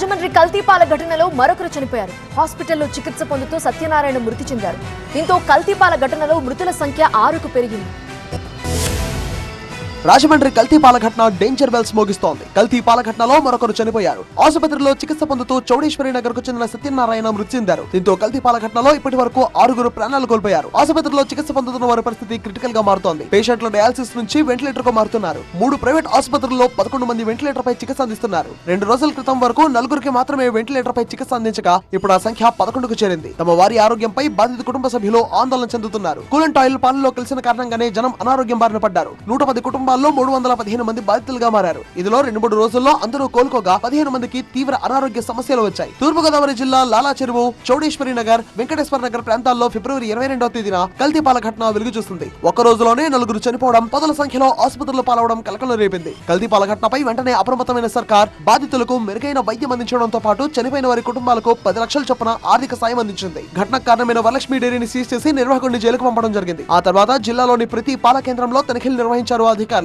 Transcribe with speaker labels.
Speaker 1: రాజమండ్రి కల్తీపాల ఘటనలో మరొకరు చనిపోయారు. హాస్పిటల్లో చికిత్స పొందుతూ సత్యనారాయణ మృతి చెందారు. దీంతో కల్తీపాల ఘటనలో మృతుల సంఖ్య 6కు పెరిగింది.
Speaker 2: రాజమండ్రి కల్తీపాల ఘటన డేంజర్ బెల్స్ మోగిస్తోంది. కల్తీపాల ఘటనలో మరొకరు చనిపోయారు. ఆసుపత్రిలో చికిత్స పొందుతూ చౌడేశ్వరి నగర్ కు చెందిన సత్యనారాయణ మృతి చెందారు. దీంతో కల్తీపాల ఘటనలో ఇప్పటి వరకు 6గురు ప్రాణాలు కోల్పోయారు. ఆసుపత్రిలో చికిత్స పొందుతున్న వారి పరిస్థితి క్రిటికల్ గా మారుతోంది. పేషెంట్లు డయాలసిస్ నుంచి వెంటిలేటర్ కు మారుతున్నారు. 3 ప్రైవేట్ ఆసుపత్రుల్లో 11 మంది వెంటిలేటర్ పై చికిత్స అందిస్తున్నారు. 2 రోజుల క్రితం వరకు 4గురికి మాత్రమే వెంటిలేటర్ పై చికిత్స అందించగా ఇప్పుడు ఆ సంఖ్య 11కు చేరింది. తమ వారి ఆరోగ్యంపై బాధిత కుటుంబ సభ్యులు ఆందోళన చెందుతున్నారు. కూలెంట్ ఆయిల్ పాలలో కలిసిన కారణంగానే జనం అనారోగ్యం బారిన పడ్డారు. 110 కుటుంబాల్లో 315 మంది బాధితులుగా మారారు. ఇందులో 2-3 రోజుల్లో అందరూ కోలుకోగా 15 మందికి తీవ్ర అనారోగ్య సమస్యలు వచ్చాయి. తూర్పుగోదావరి జిల్లా లాలా చెరువు, చౌడేశ్వరి నగర్, వెంకటేశ్వర నగర్ ప్రాంతాల్లో ఫిబ్రవరి 22వ తేదీన కల్తీపాల ఘటన వెలుగు చూస్తుంది. ఒక్క రోజులోనే 4గురు చనిపోవడం, పదుల సంఖ్యలో ఆసుపత్రులు పాలవడం కలకలం రేపింది. కల్తీపాల ఘటనపై వెంటనే అప్రమత్తమైన సర్కార్ బాధితులకు మెరుగైన వైద్యం అందించడంతో పాటు చనిపోయిన వారి కుటుంబాలకు 10 లక్షల చొప్పున ఆర్థిక సాయం అందించింది. ఘటనకు కారణమైన వరలక్ష్మి డైరీని సీజ్ చేసి నిర్వాహకుడిని జైలుకు పంపడం జరిగింది. ఆ తర్వాత జిల్లాలోని ప్రతి పాల కేంద్రంలో తనిఖీలు నిర్వహించారు అధికారులు.